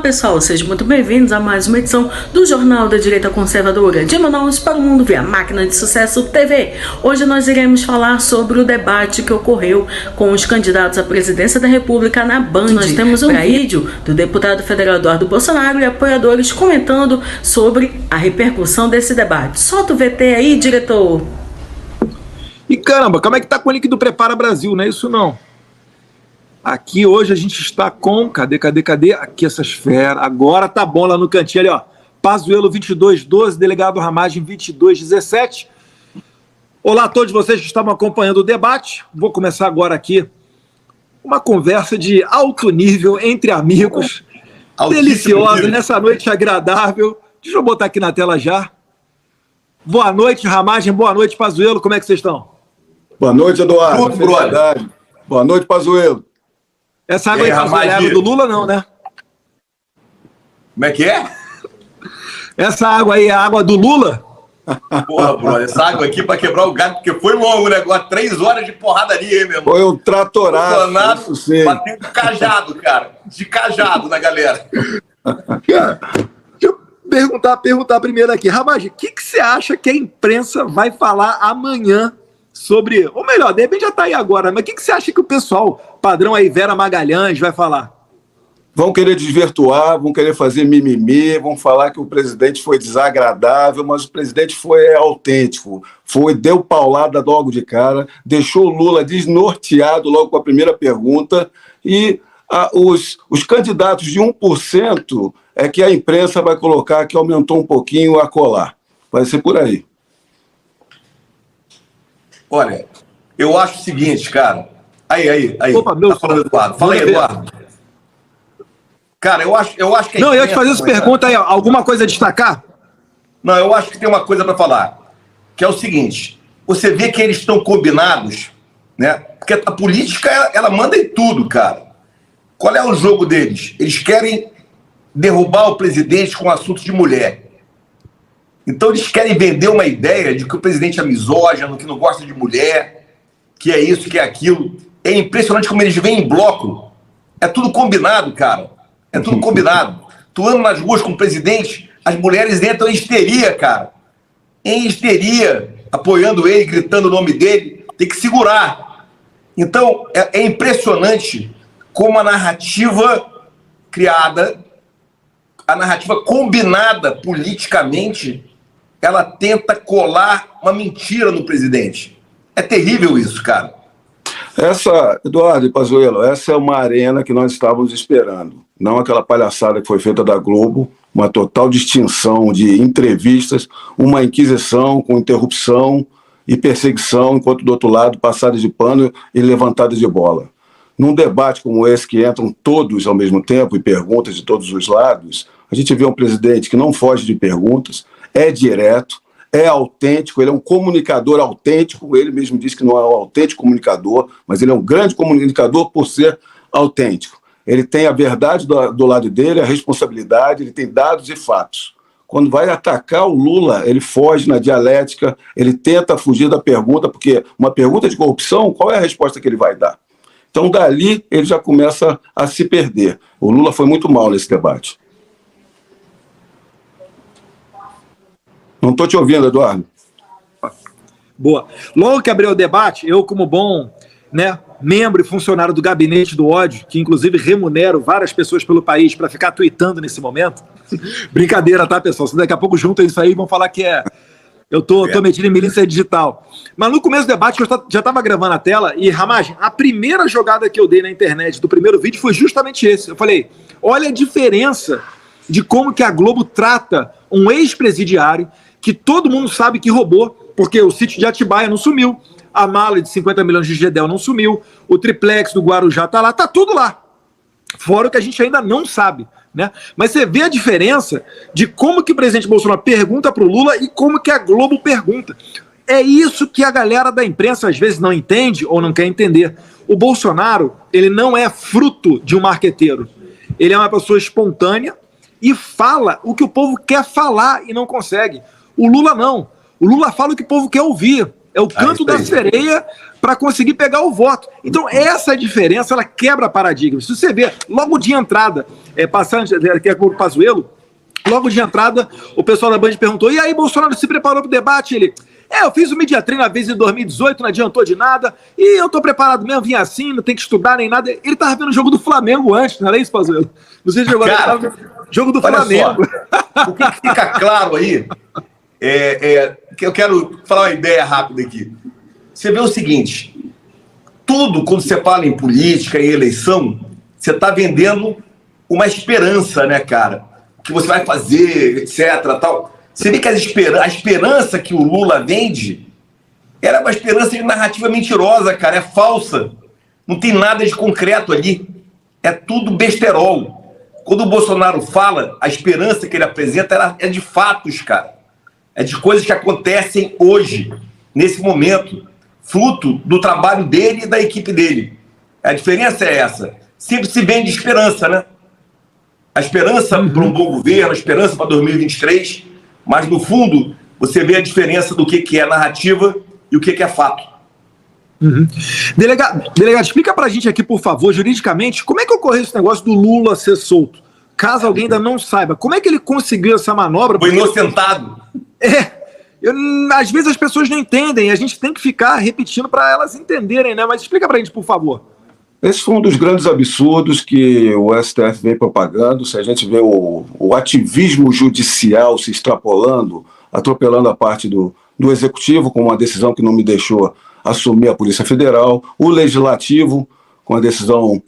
pessoal, sejam muito bem-vindos a mais uma edição do Jornal da Direita Conservadora de Manaus para o Mundo via Máquina de Sucesso TV. Hoje nós iremos falar sobre o debate que ocorreu com os candidatos à presidência da República na Band. Nós temos um vídeo do deputado federal Eduardo Bolsonaro e apoiadores comentando sobre a repercussão desse debate. Solta o VT aí, diretor. E caramba, como é que tá com o link do Prepara Brasil, não é isso não? Aqui hoje a gente está com, cadê? Aqui essas feras, agora tá bom lá no cantinho ali, ó. Pazuello 2212, delegado Ramagem 2217. Olá a todos vocês que estavam acompanhando o debate. Vou começar agora aqui uma conversa de alto nível entre amigos, deliciosa, nessa noite agradável. Deixa eu botar aqui na tela já. Boa noite, Ramagem, boa noite, Pazuello, como é que vocês estão? Boa noite, Eduardo. Felicidade. Boa noite, Pazuello. Essa água aí, Pazuello, é água do Lula, não, né? Como é que é? Essa água aí é a água do Lula? Porra, brother, essa água aqui pra quebrar o galho, porque foi longo o negócio, 3 horas de porradaria, hein, meu irmão? Foi um tratoraço, batendo cajado, cara, de cajado na galera. Cara, deixa eu perguntar primeiro aqui. Ramagem, o que você acha que a imprensa vai falar amanhã sobre... Ou melhor, de repente já tá aí agora, mas o que você acha que o pessoal, padrão aí, Vera Magalhães, vai falar? Vão querer desvirtuar, vão querer fazer mimimi, vão falar que o presidente foi desagradável, mas o presidente foi autêntico, deu paulada logo de cara, deixou o Lula desnorteado logo com a primeira pergunta, e os candidatos de 1% é que a imprensa vai colocar que aumentou um pouquinho a colar. Vai ser por aí. Olha, eu acho o seguinte, cara. Aí. Opa, tá falando, Eduardo. Fala aí, Eduardo. Cara, eu acho que... Não, eu ia te fazer essa pergunta aí. Alguma coisa a destacar? Não, eu acho que tem uma coisa para falar. Que é o seguinte. Você vê que eles estão combinados, né? Porque a política, ela manda em tudo, cara. Qual é o jogo deles? Eles querem derrubar o presidente com assunto de mulher. Então eles querem vender uma ideia de que o presidente é misógino, que não gosta de mulher, que é isso, que é aquilo. É impressionante como eles vêm em bloco. É tudo combinado, cara. É tudo combinado. Tu anda nas ruas com o presidente, as mulheres entram em histeria, cara. Em histeria, apoiando ele, gritando o nome dele. Tem que segurar. Então, é impressionante como a narrativa criada, a narrativa combinada politicamente, ela tenta colar uma mentira no presidente. É terrível isso, cara. Eduardo e Pazuello, essa é uma arena que nós estávamos esperando. Não aquela palhaçada que foi feita da Globo, uma total distinção de entrevistas, uma inquisição com interrupção e perseguição, enquanto do outro lado passada de pano e levantada de bola. Num debate como esse, que entram todos ao mesmo tempo e perguntas de todos os lados, a gente vê um presidente que não foge de perguntas, é direto, é autêntico, ele é um comunicador autêntico, ele mesmo diz que não é um autêntico comunicador, mas ele é um grande comunicador por ser autêntico. Ele tem a verdade do lado dele, a responsabilidade, ele tem dados e fatos. Quando vai atacar o Lula, ele foge na dialética, ele tenta fugir da pergunta, porque uma pergunta de corrupção, qual é a resposta que ele vai dar? Então, dali, ele já começa a se perder. O Lula foi muito mal nesse debate. Não estou te ouvindo, Eduardo. Boa. Logo que abriu o debate, eu, como bom, membro e funcionário do Gabinete do Ódio, que inclusive remunero várias pessoas pelo país para ficar tweetando nesse momento. Brincadeira, tá, pessoal? Se daqui a pouco juntam isso aí, vão falar que eu tô metido em milícia digital. Mas no começo do debate, eu já estava gravando a tela, e, Ramagem, a primeira jogada que eu dei na internet do primeiro vídeo foi justamente esse. Eu falei, olha a diferença de como que a Globo trata um ex-presidiário que todo mundo sabe que roubou, porque o sítio de Atibaia não sumiu, a mala de 50 milhões de Gedel não sumiu, o triplex do Guarujá tá lá, tá tudo lá. Fora o que a gente ainda não sabe, né? Mas você vê a diferença de como que o presidente Bolsonaro pergunta pro Lula e como que a Globo pergunta. É isso que a galera da imprensa às vezes não entende ou não quer entender. O Bolsonaro, ele não é fruto de um marqueteiro. Ele é uma pessoa espontânea e fala o que o povo quer falar e não consegue. O Lula não. O Lula fala o que o povo quer ouvir. É o canto da sereia para conseguir pegar o voto. Então, essa diferença, ela quebra paradigmas. Se você vê, logo de entrada, passando, que é com o Pazuello, logo de entrada, o pessoal da Band perguntou, e aí, Bolsonaro se preparou para o debate? Ele, eu fiz o Media Train uma vez em 2018, não adiantou de nada, e eu tô preparado mesmo, vim assim, não tem que estudar nem nada. Ele tava vendo o jogo do Flamengo antes, não era isso, Pazuello? Não sei se jogou, jogo do Flamengo. Só, o que fica claro aí, que eu quero falar uma ideia rápida aqui. Você vê o seguinte, tudo, quando você fala em política, em eleição, você tá vendendo uma esperança, né, cara? O que você vai fazer, etc, tal. Você vê que a esperança que o Lula vende era uma esperança de narrativa mentirosa, cara, é falsa. Não tem nada de concreto ali. É tudo besterol. Quando o Bolsonaro fala, a esperança que ele apresenta é de fatos, cara. É de coisas que acontecem hoje, nesse momento, fruto do trabalho dele e da equipe dele. A diferença é essa. Sempre se vende esperança, né? A esperança para um bom governo, a esperança para 2023, mas no fundo você vê a diferença do que é narrativa e o que é fato. Delegado, explica pra gente aqui, por favor, juridicamente, como é que ocorreu esse negócio do Lula ser solto? Caso alguém ainda não saiba, como é que ele conseguiu essa manobra? Foi inocentado. Às vezes as pessoas não entendem, a gente tem que ficar repetindo para elas entenderem, né? Mas explica pra gente, por favor. Esse foi um dos grandes absurdos que o STF vem propagando. Se a gente vê o ativismo judicial se extrapolando, atropelando a parte do Executivo, com uma decisão que não me deixou assumir a Polícia Federal, o Legislativo, com a decisão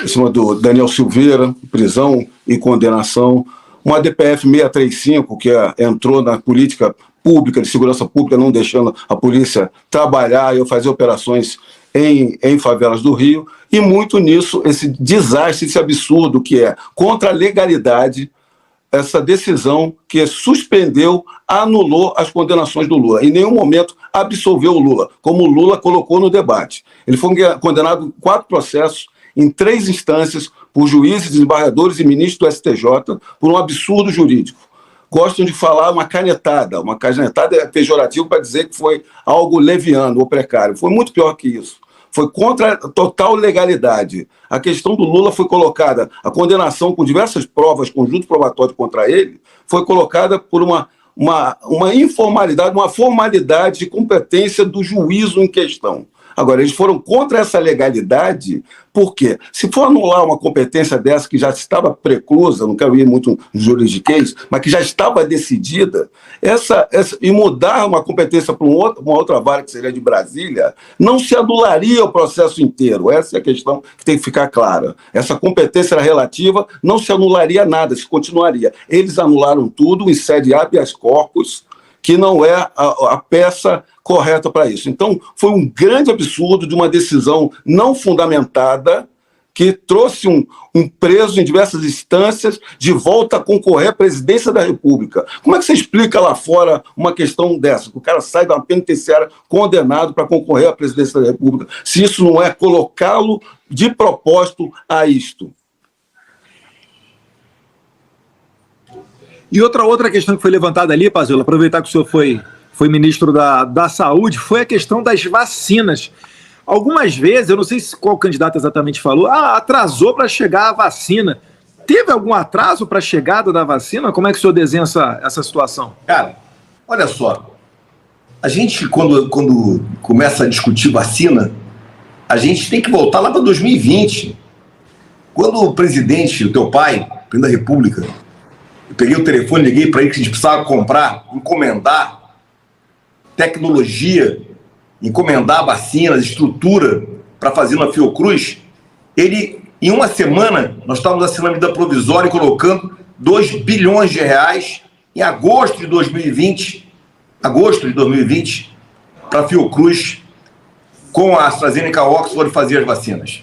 em cima do Daniel Silveira, prisão e condenação, uma DPF 635, que entrou na política pública, de segurança pública, não deixando a polícia trabalhar e fazer operações em favelas do Rio, e muito nisso, esse desastre, esse absurdo que é contra a legalidade, essa decisão que suspendeu, anulou as condenações do Lula. Em nenhum momento absolveu o Lula, como o Lula colocou no debate. Ele foi condenado em 4 processos, em 3 instâncias, por juízes, desembargadores e ministros do STJ, por um absurdo jurídico. Gostam de falar uma canetada é pejorativo para dizer que foi algo leviano ou precário. Foi muito pior que isso. Foi contra a total legalidade. A questão do Lula foi colocada, a condenação com diversas provas, conjunto probatório contra ele, foi colocada por uma informalidade, uma formalidade de competência do juízo em questão. Agora, eles foram contra essa legalidade, por quê? Se for anular uma competência dessa que já estava preclusa, não quero ir muito no juridiquês, mas que já estava decidida, e mudar uma competência para uma outra vara, que seria de Brasília, não se anularia o processo inteiro. Essa é a questão que tem que ficar clara. Essa competência era relativa, não se anularia nada, se continuaria. Eles anularam tudo em sede habeas corpus, que não é a peça correta para isso. Então, foi um grande absurdo de uma decisão não fundamentada que trouxe um preso em diversas instâncias de volta a concorrer à presidência da República. Como é que você explica lá fora uma questão dessa? Que o cara sai da penitenciária condenado para concorrer à presidência da República, se isso não é colocá-lo de propósito a isto? E outra questão que foi levantada ali, Pazuello, aproveitar que o senhor foi ministro da Saúde, foi a questão das vacinas. Algumas vezes, eu não sei qual candidato exatamente falou, atrasou para chegar a vacina. Teve algum atraso para a chegada da vacina? Como é que o senhor desenha essa situação? Cara, olha só, a gente quando começa a discutir vacina, a gente tem que voltar lá para 2020. Quando o presidente, o teu pai, o presidente da República, eu peguei o telefone, liguei para ele que a gente precisava comprar, encomendar tecnologia, encomendar vacinas, estrutura para fazer na Fiocruz. Ele, em uma semana, nós estávamos assinando a medida provisória e colocando 2 bilhões de reais em agosto de 2020, para a Fiocruz, com a AstraZeneca Oxford fazer as vacinas.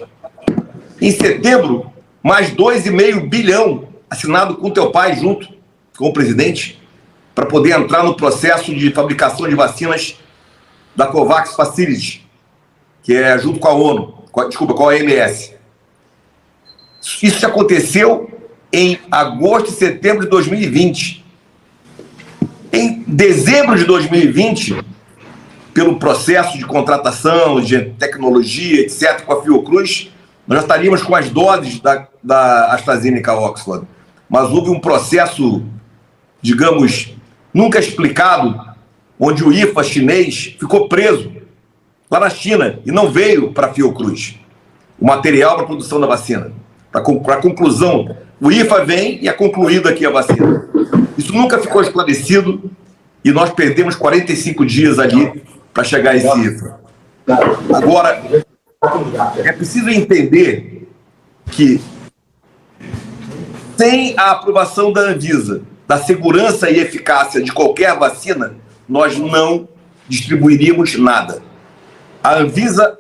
Em setembro, mais 2,5 bilhão assinado com teu pai junto com o presidente, para poder entrar no processo de fabricação de vacinas da COVAX Facility, que é junto com a ONU, com a OMS. Isso aconteceu em agosto e setembro de 2020. Em dezembro de 2020, pelo processo de contratação, de tecnologia, etc., com a Fiocruz, nós já estaríamos com as doses da AstraZeneca Oxford. Mas houve um processo, digamos, nunca explicado, onde o IFA chinês ficou preso lá na China e não veio para a Fiocruz o material para a produção da vacina. Para a conclusão, o IFA vem e é concluído aqui a vacina. Isso nunca ficou esclarecido e nós perdemos 45 dias ali para chegar a esse IFA. Agora, é preciso entender que sem a aprovação da Anvisa, da segurança e eficácia de qualquer vacina, nós não distribuiríamos nada. A Anvisa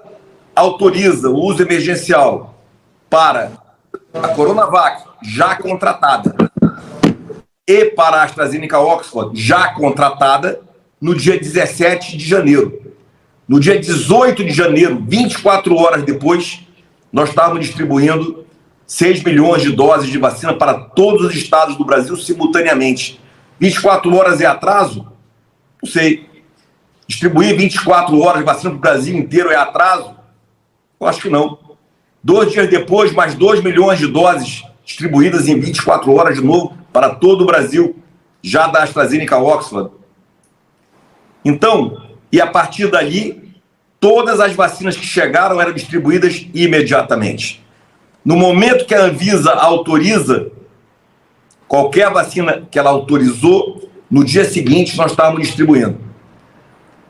autoriza o uso emergencial para a Coronavac, já contratada, e para a AstraZeneca Oxford, já contratada, no dia 17 de janeiro. No dia 18 de janeiro, 24 horas depois, nós estávamos distribuindo 6 milhões de doses de vacina para todos os estados do Brasil simultaneamente. 24 horas é atraso? Não sei. Distribuir 24 horas de vacina para o Brasil inteiro é atraso? Eu acho que não. 2 dias depois, mais 2 milhões de doses distribuídas em 24 horas de novo para todo o Brasil, já da AstraZeneca Oxford. Então, e a partir dali, todas as vacinas que chegaram eram distribuídas imediatamente. No momento que a Anvisa autoriza qualquer vacina que ela autorizou, no dia seguinte nós estávamos distribuindo.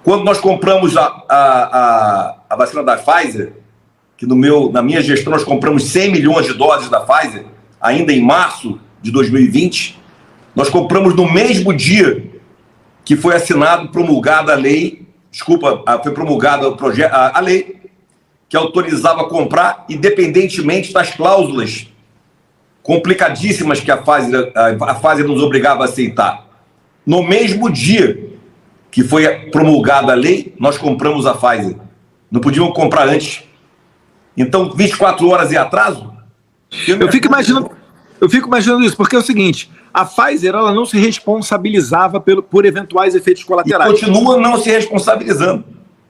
Quando nós compramos a vacina da Pfizer, que na minha gestão nós compramos 100 milhões de doses da Pfizer, ainda em março de 2020, nós compramos no mesmo dia que foi promulgada a lei, foi promulgada a lei que autorizava comprar, independentemente das cláusulas complicadíssimas que a Pfizer nos obrigava a aceitar. No mesmo dia que foi promulgada a lei, nós compramos a Pfizer. Não podíamos comprar antes. Então, 24 horas é atraso? Eu fico imaginando isso, porque é o seguinte, a Pfizer ela não se responsabilizava por eventuais efeitos colaterais. E continua não se responsabilizando.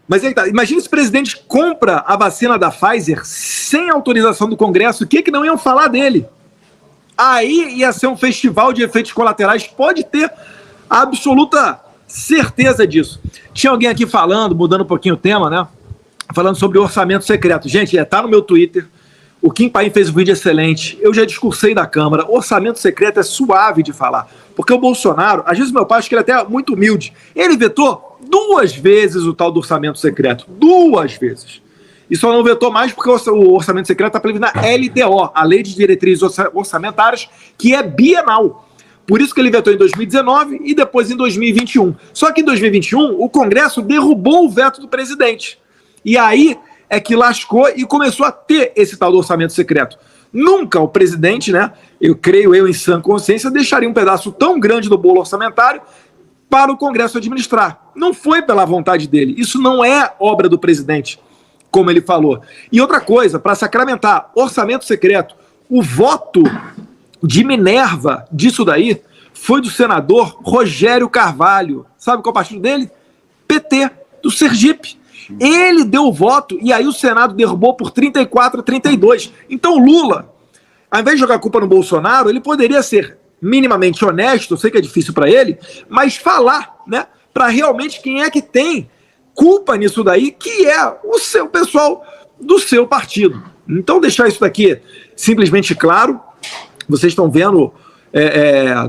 Mas aí tá, imagina se o presidente compra a vacina da Pfizer sem autorização do Congresso, o que não iam falar dele? Aí ia ser um festival de efeitos colaterais, pode ter absoluta certeza disso. Tinha alguém aqui falando, mudando um pouquinho o tema, né? Falando sobre orçamento secreto. Gente, tá no meu Twitter. O Kim Paim fez um vídeo excelente. Eu já discursei da Câmara. Orçamento secreto é suave de falar. Porque o Bolsonaro, às vezes meu pai, acho que ele é até muito humilde. Ele vetou 2 vezes o tal do orçamento secreto. 2 vezes. E só não vetou mais porque o orçamento secreto está previsto na LDO, a Lei de Diretrizes Orçamentárias, que é bienal. Por isso que ele vetou em 2019 e depois em 2021. Só que em 2021 o Congresso derrubou o veto do presidente. E aí é que lascou e começou a ter esse tal do orçamento secreto. Nunca o presidente, né, eu em sã consciência, deixaria um pedaço tão grande do bolo orçamentário para o Congresso administrar. Não foi pela vontade dele. Isso não é obra do presidente, como ele falou. E outra coisa, para sacramentar orçamento secreto, o voto de Minerva disso daí foi do senador Rogério Carvalho. Sabe qual é o partido dele? PT, do Sergipe. Ele deu o voto e aí o Senado derrubou por 34 a 32. Então Lula, ao invés de jogar a culpa no Bolsonaro, ele poderia ser minimamente honesto, eu sei que é difícil para ele, mas falar, né, para realmente quem é que tem culpa nisso daí, que é o seu pessoal do seu partido. Então deixar isso daqui simplesmente claro. Vocês estão vendo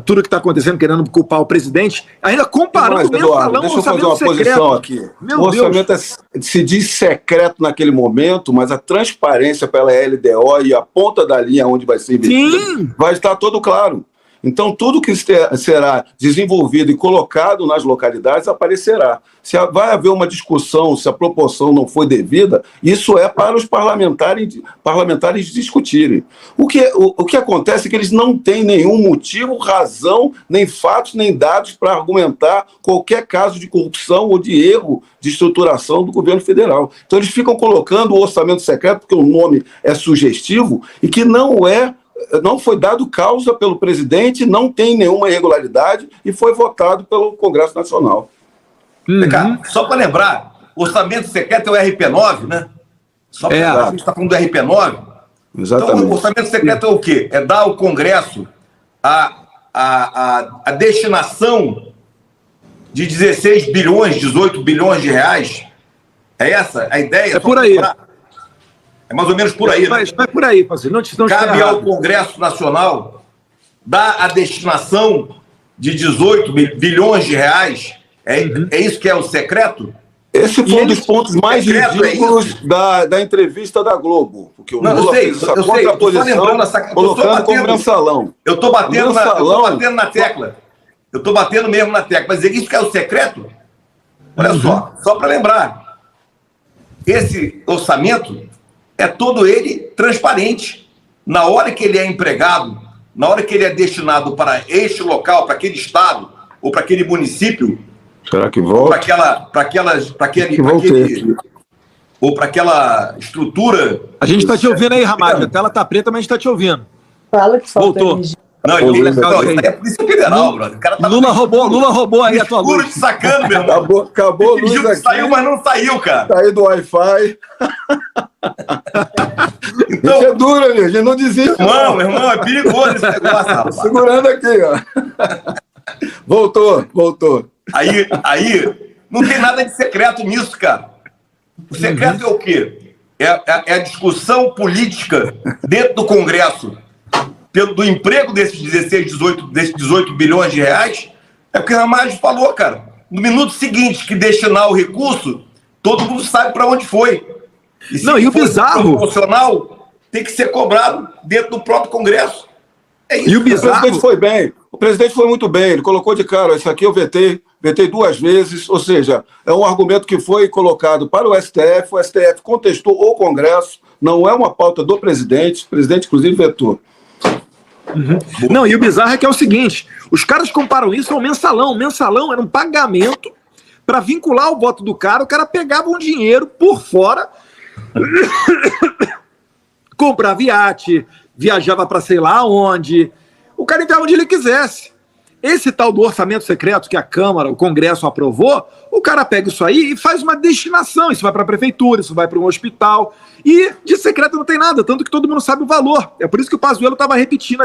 tudo que está acontecendo, querendo culpar o presidente, ainda comparando mesmo, Eduardo, deixa eu fazer uma posição aqui. O orçamento se diz secreto naquele momento, mas a transparência pela LDO e a ponta da linha onde vai ser investido vai estar todo claro. Então, tudo que será desenvolvido e colocado nas localidades aparecerá. Se vai haver uma discussão, se a proporção não foi devida, isso é para os parlamentares discutirem. O que acontece é que eles não têm nenhum motivo, razão, nem fatos, nem dados para argumentar qualquer caso de corrupção ou de erro de estruturação do governo federal. Então, eles ficam colocando o orçamento secreto, porque o nome é sugestivo, e que não foi dado causa pelo presidente, não tem nenhuma irregularidade e foi votado pelo Congresso Nacional. Cara, só para lembrar, orçamento secreto é o RP9, né? Só porque a gente está falando do RP9. Exatamente. Então, o orçamento secreto é o quê? É dar ao Congresso a destinação de 16 bilhões, 18 bilhões de reais. É essa a ideia? É por aí. É mais ou menos por aí, né? Vai por aí, parceiro. Não Cabe ao Congresso Nacional dar a destinação de 18 bilhões de reais. É isso que é o secreto? Esse foi um dos pontos mais ridículos da entrevista da Globo. Porque o Lula fez essa contraposição, colocando como mensalão. Eu estou batendo na tecla. Eu estou batendo mesmo na tecla. Mas isso que é o secreto? Olha só para lembrar. Esse orçamento é todo ele transparente. Na hora que ele é empregado, na hora que ele é destinado para este local, para aquele estado ou para aquele município, será que volta? Ou para aquela estrutura. A gente está te ouvindo aí, Ramagem. A tela está preta, mas a gente está te ouvindo. Fala que falta voltou. energia. Não, isso é a Polícia Federal, brother. O cara tá Lula roubou aí a tua luz. Escuro te sacando, meu irmão. Acabou a luz aqui. Saiu, mas não saiu, cara. Saiu do Wi-Fi. Então, isso é duro, meu. A gente não desiste. Meu irmão, é perigoso esse negócio, rapaz. Segurando aqui, ó. Voltou. Aí, não tem nada de secreto nisso, cara. O secreto é o quê? É a discussão política dentro do Congresso do emprego desses 18 bilhões de reais. É o que o Ramagem falou, cara. No minuto seguinte que destinar o recurso, todo mundo sabe para onde foi. E o bizarro... proporcional tem que ser cobrado dentro do próprio Congresso. É isso. E o bizarro... O presidente foi bem. O presidente foi muito bem. Ele colocou de cara, isso aqui eu vetei 2 vezes, ou seja, é um argumento que foi colocado para o STF contestou o Congresso, não é uma pauta do presidente, o presidente inclusive vetou. Não, e o bizarro é que é o seguinte, os caras comparam isso ao mensalão. O mensalão era um pagamento para vincular o voto do cara, o cara pegava um dinheiro por fora, comprava iate, viajava para sei lá onde, o cara entrava onde ele quisesse. Esse tal do orçamento secreto que a Câmara, o Congresso aprovou, o cara pega isso aí e faz uma destinação. Isso vai para a prefeitura, isso vai para um hospital. E de secreto não tem nada, tanto que todo mundo sabe o valor. É por isso que o Pazuello estava repetindo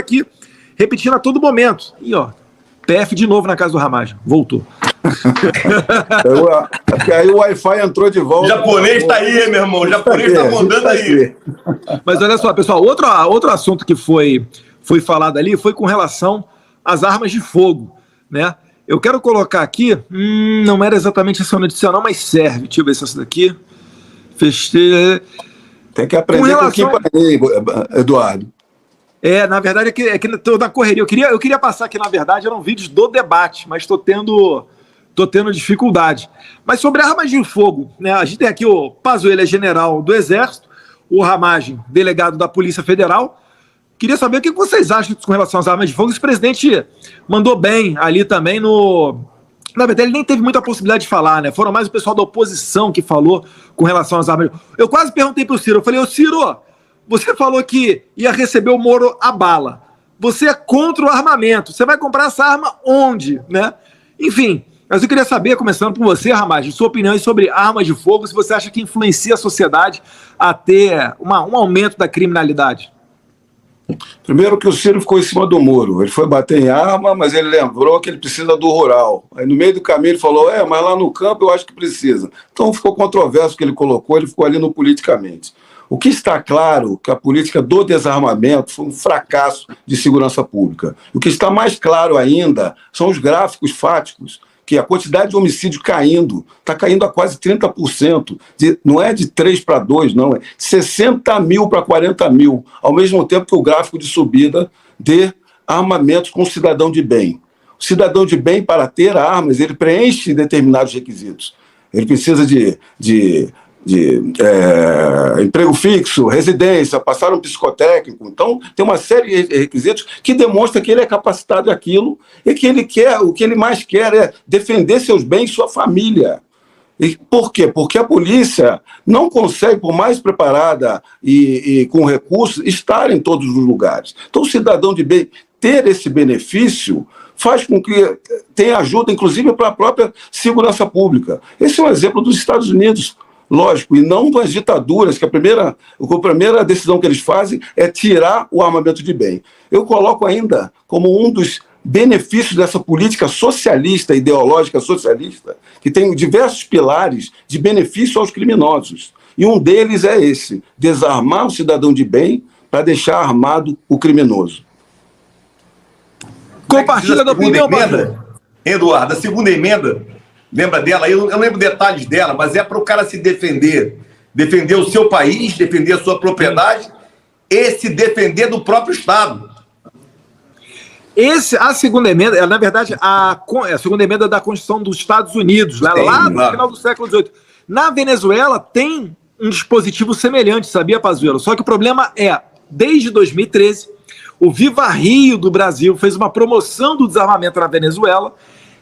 a todo momento. E ó, PF de novo na casa do Ramagem. Voltou. Aí o Wi-Fi entrou de volta. O japonês está aí, meu irmão. O japonês está mandando aí. Mas olha só, pessoal, outro assunto que foi falado ali foi com relação às armas de fogo, né? Eu quero colocar aqui, não era exatamente essa notícia não, mas serve. Deixa eu ver se essa daqui. Fechei. Tem que aprender com quem aí, Eduardo. Na verdade, é que tô na correria. Eu queria passar aqui, na verdade, eram vídeos do debate, mas tô tendo dificuldade. Mas sobre armas de fogo, né? A gente tem aqui o Pazuello, é general do Exército, o Ramagem, delegado da Polícia Federal. Queria saber o que vocês acham com relação às armas de fogo. Esse presidente mandou bem ali também Na verdade, ele nem teve muita possibilidade de falar, né? Foram mais o pessoal da oposição que falou com relação às armas. Eu quase perguntei pro Ciro, eu falei, ô Ciro, você falou que ia receber o Moro a bala. Você é contra o armamento. Você vai comprar essa arma onde, né? Enfim, mas eu queria saber, começando por você, Ramagem, sua opinião sobre armas de fogo, se você acha que influencia a sociedade a ter um aumento da criminalidade. Primeiro que o Ciro ficou em cima do muro. Ele foi bater em arma, mas ele lembrou que ele precisa do rural. Aí no meio do caminho ele falou, mas lá no campo eu acho que precisa. Então ficou controverso o que ele colocou, ele ficou ali no politicamente. O que está claro que a política do desarmamento foi um fracasso de segurança pública. O que está mais claro ainda são os gráficos fáticos, que a quantidade de homicídio caindo, está caindo a quase 30%, não é de 3 para 2, não, é 60 mil para 40 mil, ao mesmo tempo que o gráfico de subida de armamentos com cidadão de bem. O cidadão de bem, para ter armas, ele preenche determinados requisitos. Ele precisa de emprego fixo, residência, passar um psicotécnico. Então, tem uma série de requisitos que demonstra que ele é capacitado àquilo e que ele quer, o que ele mais quer é defender seus bens e sua família. E por quê? Porque a polícia não consegue, por mais preparada e com recursos, estar em todos os lugares. Então, o cidadão de bem ter esse benefício faz com que tenha ajuda, inclusive, para a própria segurança pública. Esse é um exemplo dos Estados Unidos, lógico, e não das ditaduras, que a primeira decisão que eles fazem é tirar o armamento de bem. Eu coloco ainda como um dos benefícios dessa política socialista, ideológica socialista, que tem diversos pilares de benefício aos criminosos. E um deles é esse, desarmar o cidadão de bem para deixar armado o criminoso. Compartilha da opinião, Eduardo, a segunda emenda, lembra dela? Eu não lembro detalhes dela, mas é para o cara se defender. Defender o seu país, defender a sua propriedade e se defender do próprio Estado. A segunda emenda, na verdade, a segunda emenda da Constituição dos Estados Unidos, lá no final do século XVIII. Na Venezuela tem um dispositivo semelhante, sabia, Pazuello? Só que o problema é, desde 2013, o Viva Rio do Brasil fez uma promoção do desarmamento na Venezuela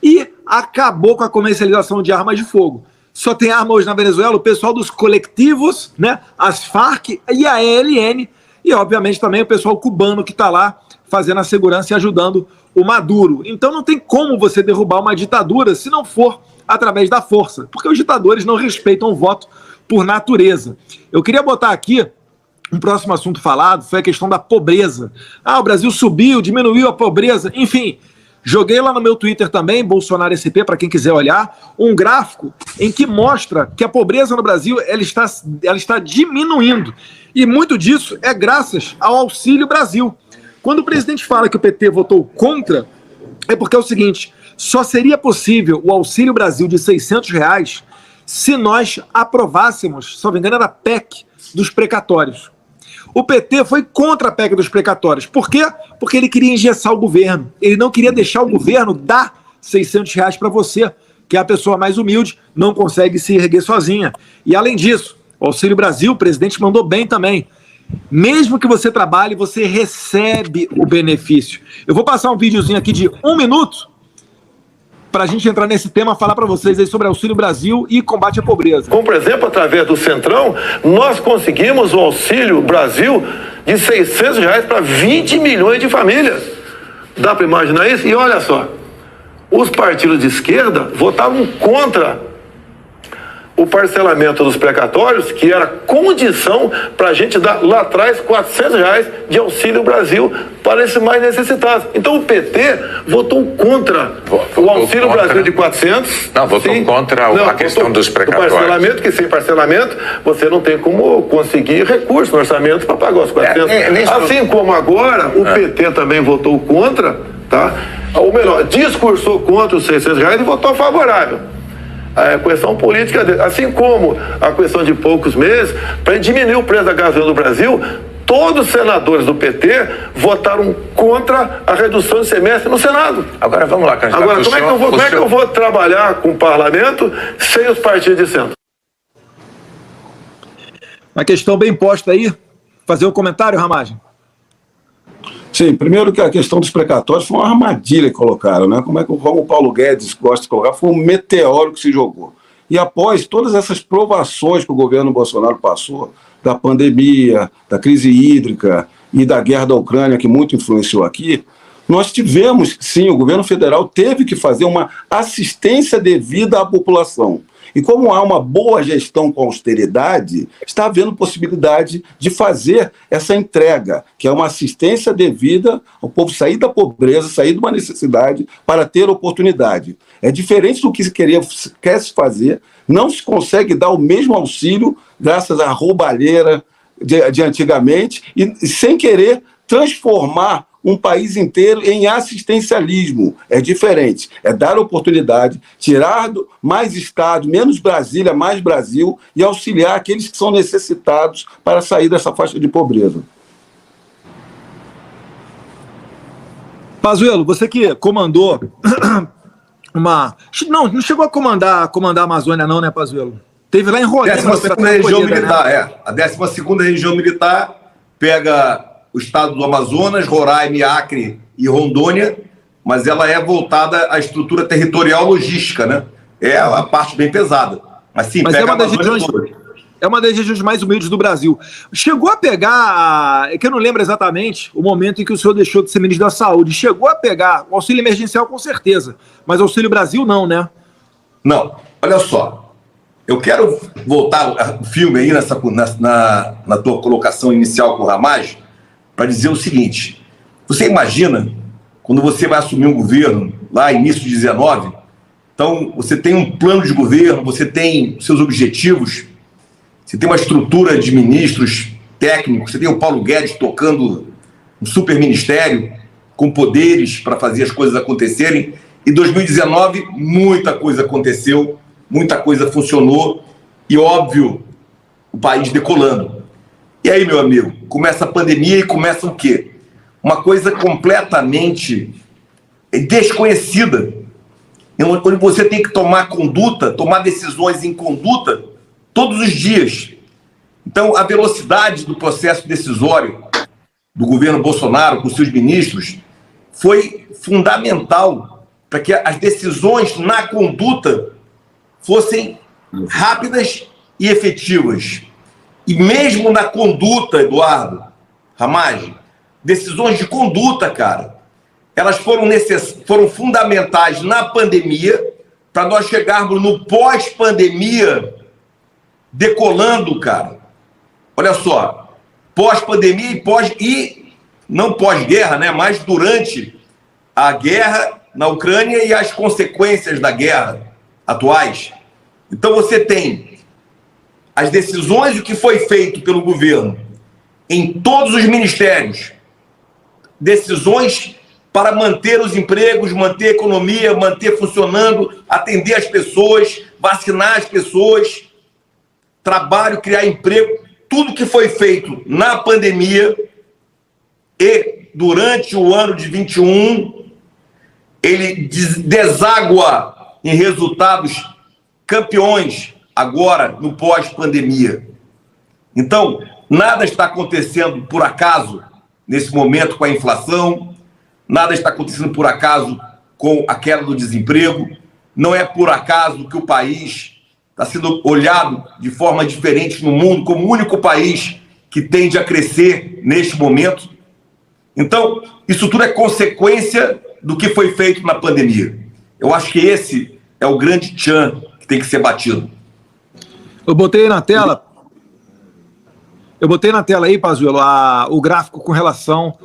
e acabou com a comercialização de armas de fogo. Só tem arma hoje na Venezuela o pessoal dos coletivos, né, as Farc e a ELN, e obviamente também o pessoal cubano que está lá fazendo a segurança e ajudando o Maduro. Então não tem como você derrubar uma ditadura se não for através da força, porque os ditadores não respeitam o voto por natureza. Eu queria botar aqui um próximo assunto falado, foi a questão da pobreza. O Brasil subiu, diminuiu a pobreza, enfim. Joguei lá no meu Twitter também, Bolsonaro SP, para quem quiser olhar, um gráfico em que mostra que a pobreza no Brasil ela está diminuindo. E muito disso é graças ao Auxílio Brasil. Quando o presidente fala que o PT votou contra, é porque é o seguinte, só seria possível o Auxílio Brasil de R$600 se nós aprovássemos, se não me engano, era a PEC dos precatórios. O PT foi contra a PEC dos precatórios. Por quê? Porque ele queria engessar o governo. Ele não queria deixar o governo dar R$600 para você, que é a pessoa mais humilde, não consegue se erguer sozinha. E além disso, o Auxílio Brasil, o presidente mandou bem também. Mesmo que você trabalhe, você recebe o benefício. Eu vou passar um videozinho aqui de 1 minuto para a gente entrar nesse tema, falar para vocês aí sobre Auxílio Brasil e combate à pobreza. Como, por exemplo, através do Centrão, nós conseguimos o Auxílio Brasil de R$600 para 20 milhões de famílias. Dá para imaginar isso? E olha só, os partidos de esquerda votavam contra o parcelamento dos precatórios, que era condição para a gente dar lá atrás R$400 de Auxílio Brasil para esses mais necessitados. Então o PT votou contra o Auxílio Brasil de 400. Não, votou contra a questão dos precatórios. O parcelamento, que sem parcelamento você não tem como conseguir recursos no orçamento para pagar os 400. Assim como agora o PT também votou contra, tá? Ou melhor, discursou contra os R$600 e votou favorável. A questão política, assim como a questão de poucos meses, para diminuir o preço da gasolina no Brasil, todos os senadores do PT votaram contra a redução do semestre no Senado. Agora vamos lá, candidato. Agora, como é que eu vou trabalhar com o parlamento sem os partidos de centro? Uma questão bem posta aí. Fazer um comentário, Ramagem? Sim, primeiro que a questão dos precatórios foi uma armadilha que colocaram, né? Como o Paulo Guedes gosta de colocar, foi um meteoro que se jogou. E após todas essas provações que o governo Bolsonaro passou, da pandemia, da crise hídrica e da guerra da Ucrânia, que muito influenciou aqui, nós tivemos, sim, o governo federal teve que fazer uma assistência devida à população. E como há uma boa gestão com austeridade, está havendo possibilidade de fazer essa entrega, que é uma assistência devida ao povo sair da pobreza, sair de uma necessidade para ter oportunidade. É diferente do que quer se fazer, não se consegue dar o mesmo auxílio graças à roubalheira de antigamente e sem querer transformar um país inteiro em assistencialismo. É diferente, é dar oportunidade, tirar mais Estado, menos Brasília, mais Brasil e auxiliar aqueles que são necessitados para sair dessa faixa de pobreza. Pazuello, você que comandou uma... Não chegou a comandar a Amazônia não, né, Pazuello? Teve lá em Roraima. 12ª região militar, né? A 12ª região militar pega o estado do Amazonas, Roraima, Acre e Rondônia, mas ela é voltada à estrutura territorial logística, né? É a parte bem pesada. Mas sim, mas pega é uma das a Amazônia regiões, toda. É uma das regiões mais humildes do Brasil. Chegou a pegar, é que eu não lembro exatamente o momento em que o senhor deixou de ser ministro da Saúde. Chegou a pegar o auxílio emergencial com certeza, mas o Auxílio Brasil não, né? Não, olha só. Eu quero voltar ao filme aí na tua colocação inicial com o Ramage para dizer o seguinte. Você imagina quando você vai assumir um governo lá início de 19, então você tem um plano de governo, você tem seus objetivos, você tem uma estrutura de ministros técnicos, você tem o Paulo Guedes tocando um super ministério com poderes para fazer as coisas acontecerem. Em 2019, muita coisa aconteceu, muita coisa funcionou e, óbvio, o país decolando. E aí, meu amigo, começa a pandemia e começa o quê? Uma coisa completamente desconhecida, onde você tem que tomar decisões em conduta todos os dias. Então, a velocidade do processo decisório do governo Bolsonaro com seus ministros foi fundamental para que as decisões na conduta fossem rápidas e efetivas. E mesmo na conduta, Eduardo Ramage, decisões de conduta, cara, elas foram fundamentais na pandemia para nós chegarmos no pós-pandemia decolando, cara. Olha só, pós-pandemia e não pós-guerra, né, mas durante a guerra na Ucrânia e as consequências da guerra atuais. Então você tem as decisões, o que foi feito pelo governo em todos os ministérios, decisões para manter os empregos, manter a economia, manter funcionando, atender as pessoas, vacinar as pessoas, trabalho, criar emprego, tudo que foi feito na pandemia e durante o ano de 21, ele deságua em resultados campeões agora no pós-pandemia. Então, nada está acontecendo por acaso nesse momento com a inflação, nada está acontecendo por acaso com a queda do desemprego, não é por acaso que o país está sendo olhado de forma diferente no mundo como o único país que tende a crescer neste momento. Então, isso tudo é consequência do que foi feito na pandemia. Eu acho que esse é o grande tchan que tem que ser batido. Eu botei na tela aí, Pazuello, o gráfico com relação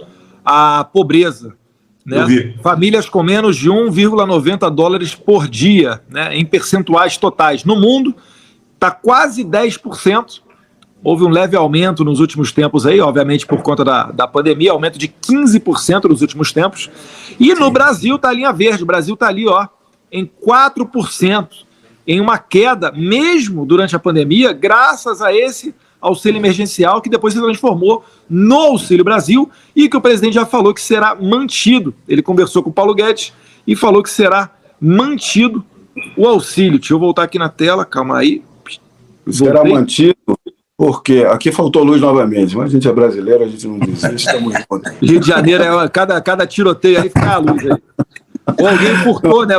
à pobreza. Né? Famílias com menos de 1,90 dólares por dia, né, em percentuais totais. No mundo, está quase 10%. Houve um leve aumento nos últimos tempos aí, obviamente por conta da pandemia, aumento de 15% nos últimos tempos. E no Brasil está a linha verde, o Brasil está ali, ó, em 4%, em uma queda, mesmo durante a pandemia, graças a esse auxílio emergencial, que depois se transformou no Auxílio Brasil e que o presidente já falou que será mantido. Ele conversou com o Paulo Guedes e falou que será mantido o auxílio. Deixa eu voltar aqui na tela, calma aí. Será mantido, porque aqui faltou luz novamente, mas a gente é brasileiro, a gente não desiste, estamos juntos. Rio de Janeiro, cada tiroteio aí fica a luz aí. Ou alguém furtou, né?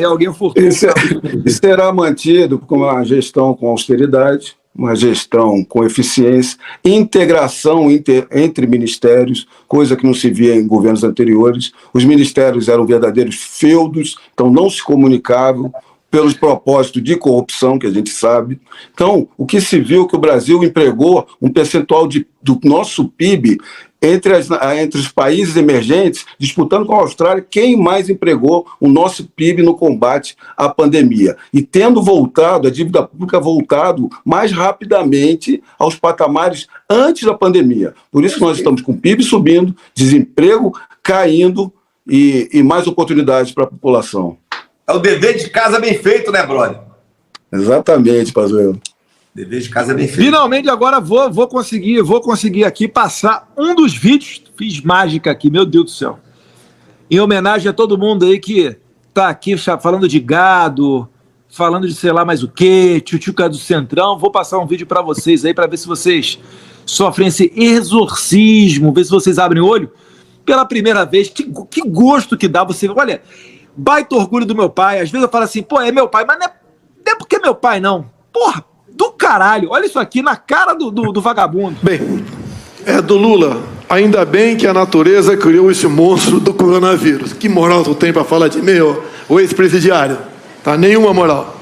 Alguém furtou. E será mantido com uma gestão com austeridade, uma gestão com eficiência, integração entre ministérios, coisa que não se via em governos anteriores. Os ministérios eram verdadeiros feudos, então não se comunicavam pelos propósitos de corrupção, que a gente sabe. Então, o que se viu é que o Brasil empregou um percentual do nosso PIB entre os países emergentes, disputando com a Austrália quem mais empregou o nosso PIB no combate à pandemia. E tendo voltado, a dívida pública voltado mais rapidamente aos patamares antes da pandemia. Por isso que nós estamos com o PIB subindo, desemprego caindo e mais oportunidades para a população. É o dever de casa bem feito, né, brother? Exatamente, Pazuello. Dever de casa bem feito. Finalmente agora vou conseguir aqui passar um dos vídeos. Fiz mágica aqui, meu Deus do céu. Em homenagem a todo mundo aí que tá aqui falando de gado, falando de sei lá mais o quê, tchutchuca do Centrão. Vou passar um vídeo para vocês aí para ver se vocês sofrem esse exorcismo, ver se vocês abrem o olho. Pela primeira vez, que gosto que dá você. Olha, baita orgulho do meu pai. Às vezes eu falo assim, pô, é meu pai, mas não é porque é meu pai, não. Porra, do caralho. Olha isso aqui na cara do vagabundo. Bem, do Lula, ainda bem que a natureza criou esse monstro do coronavírus. Que moral tu tem para falar de mim, o ex-presidiário? Tá? Nenhuma moral.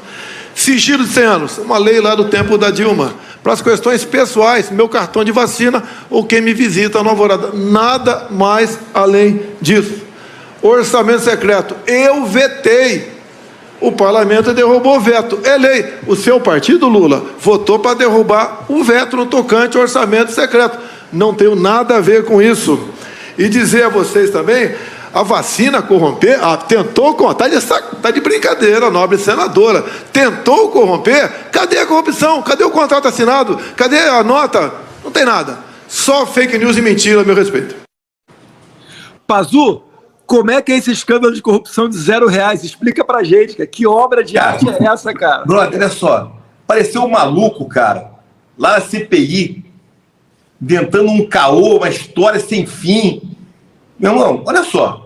Sigilo de 100 anos, uma lei lá do tempo da Dilma. Para as questões pessoais, meu cartão de vacina ou quem me visita na Alvorada. Nada mais além disso. Orçamento secreto, eu vetei. O parlamento derrubou o veto. É lei. O seu partido, Lula, votou para derrubar o veto no tocante ao orçamento secreto. Não tenho nada a ver com isso. E dizer a vocês também, a vacina corromper, tentou corromper, tá de brincadeira, nobre senadora. Tentou corromper? Cadê a corrupção? Cadê o contrato assinado? Cadê a nota? Não tem nada. Só fake news e mentira a meu respeito. Pazu, como é que é esse escândalo de corrupção de R$0? Explica pra gente, cara. Que obra de arte é essa, cara? Brother, olha só. Pareceu um maluco, cara, lá na CPI, inventando um caô, uma história sem fim. Meu irmão, olha só.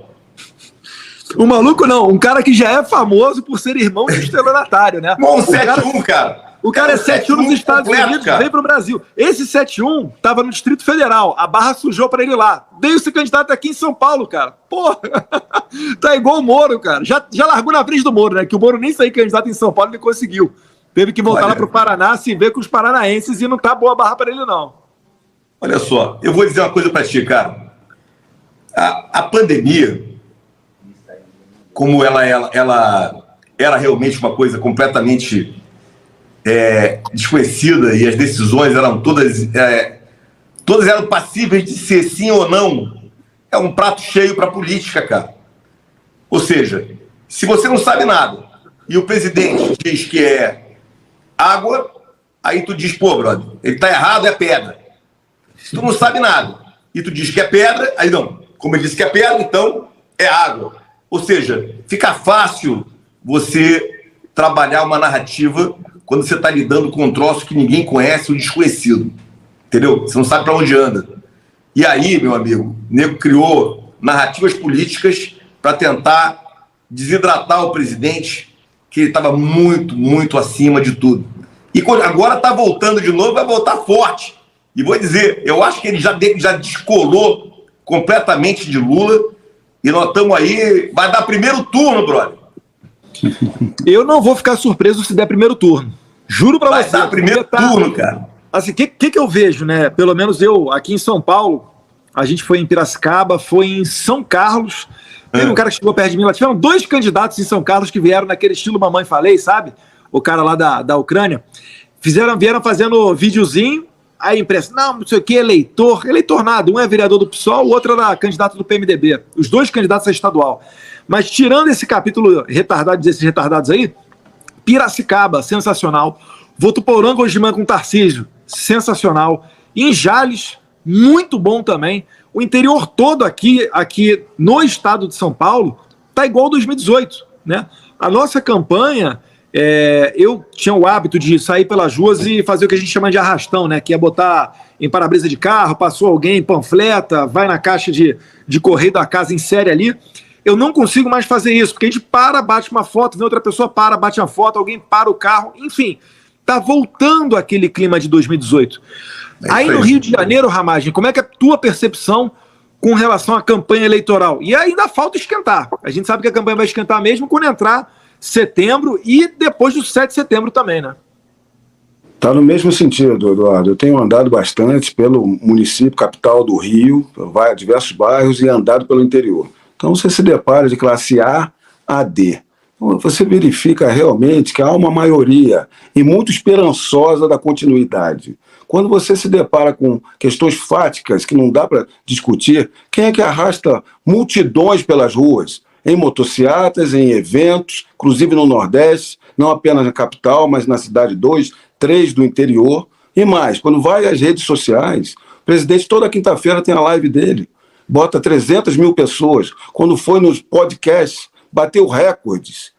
Um maluco não, um cara que já é famoso por ser irmão de estelionatário, né? Bom, 7-1, cara. O cara é 7-1 nos Estados Unidos, veio pro Brasil. Esse 7-1 tava no Distrito Federal, a barra sujou pra ele lá. Veio se candidato aqui em São Paulo, cara. Porra, tá igual o Moro, cara. Já largou na frente do Moro, né? Que o Moro nem sair candidato em São Paulo, ele conseguiu. Teve que voltar lá pro Paraná, se ver com os paranaenses e não tá boa a barra pra ele, não. Olha só, eu vou dizer uma coisa pra ti, cara. A pandemia, como ela era realmente uma coisa completamente desconhecida e as decisões eram todas eram passíveis de ser sim ou não, é um prato cheio para a política, cara. Ou seja, se você não sabe nada e o presidente diz que é água, aí tu diz, pô, brother, ele tá errado, é pedra. Se tu não sabe nada e tu diz que é pedra, aí não. Como ele disse que é pedra, então é água. Ou seja, fica fácil você trabalhar uma narrativa quando você está lidando com um troço que ninguém conhece, o desconhecido. Entendeu? Você não sabe para onde anda. E aí, meu amigo, o nego criou narrativas políticas para tentar desidratar o presidente, que ele estava muito, muito acima de tudo. E agora está voltando de novo, vai voltar forte. E vou dizer, eu acho que ele já descolou completamente de Lula. E nós estamos aí, vai dar primeiro turno, brother. Eu não vou ficar surpreso se der primeiro turno. Juro pra você. Vai dar primeiro turno, cara. Assim, o que eu vejo, né? Pelo menos eu, aqui em São Paulo, a gente foi em Piracicaba, foi em São Carlos. Teve um cara que chegou perto de mim lá. Tiveram 2 candidatos em São Carlos que vieram naquele estilo Mamãe Falei, sabe? O cara lá da Ucrânia. Vieram fazendo videozinho. Aí a imprensa, não sei o que, eleitor nada, um é vereador do PSOL, o outro era candidato do PMDB, os 2 candidatos a estadual. Mas tirando esse capítulo retardado desses retardados aí, Piracicaba, sensacional. Votuporanga hoje de manhã com Tarcísio, sensacional. Em Jales, muito bom também. O interior todo aqui no estado de São Paulo tá igual 2018, né? A nossa campanha... eu tinha o hábito de sair pelas ruas e fazer o que a gente chama de arrastão, né? Que é botar em para-brisa de carro, passou alguém, panfleta, vai na caixa de correio da casa em série ali. Eu não consigo mais fazer isso, porque a gente para, bate uma foto, vem outra pessoa para, bate uma foto, alguém para o carro, enfim. Tá voltando aquele clima de 2018. Aí no Rio de Janeiro, Ramagem, como é que é a tua percepção com relação à campanha eleitoral? E ainda falta esquentar. A gente sabe que a campanha vai esquentar mesmo quando entrar setembro e depois do 7 de setembro também, né? Está no mesmo sentido, Eduardo. Eu tenho andado bastante pelo município, capital do Rio, vai a diversos bairros e andado pelo interior. Então você se depara de classe A a D. Então, você verifica realmente que há uma maioria e muito esperançosa da continuidade. Quando você se depara com questões fáticas que não dá para discutir, quem é que arrasta multidões pelas ruas? Em motocicletas, em eventos, inclusive no Nordeste, não apenas na capital, mas na cidade 2, 3 do interior. E mais, quando vai às redes sociais, o presidente toda quinta-feira tem a live dele, bota 300 mil pessoas. Quando foi nos podcasts, bateu recordes.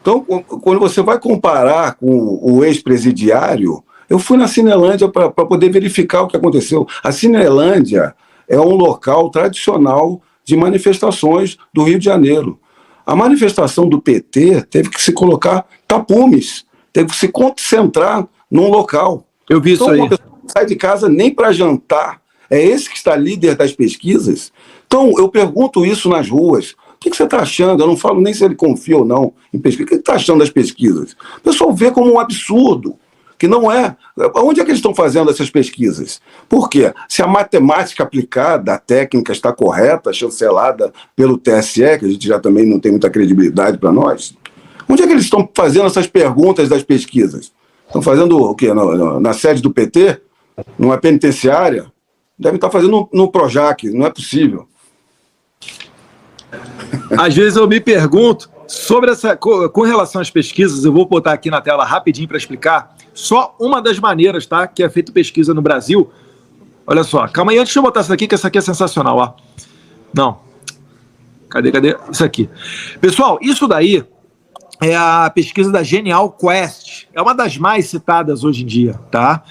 Então, quando você vai comparar com o ex-presidiário, eu fui na Cinelândia para poder verificar o que aconteceu. A Cinelândia é um local tradicional de manifestações do Rio de Janeiro. A manifestação do PT teve que se colocar tapumes, teve que se concentrar num local. Eu vi isso então, aí. Uma pessoa não sai de casa nem para jantar. É esse que está líder das pesquisas? Então, eu pergunto isso nas ruas. O que você está achando? Eu não falo nem se ele confia ou não em pesquisa. O que ele está achando das pesquisas? O pessoal vê como um absurdo, que não é. Onde é que eles estão fazendo essas pesquisas? Por quê? Se a matemática aplicada, a técnica está correta, chancelada pelo TSE, que a gente já também não tem muita credibilidade para nós, onde é que eles estão fazendo essas perguntas das pesquisas? Estão fazendo o quê? Na sede do PT? Numa penitenciária? Devem estar fazendo no Projac, não é possível. Às vezes eu me pergunto sobre com relação às pesquisas, eu vou botar aqui na tela rapidinho para explicar, só uma das maneiras, tá, que é feita pesquisa no Brasil. Olha só, calma aí, antes de eu botar essa daqui, que essa aqui é sensacional, ó. Não. Cadê? Isso aqui. Pessoal, isso daí é a pesquisa da Genial Quest, é uma das mais citadas hoje em dia, tá?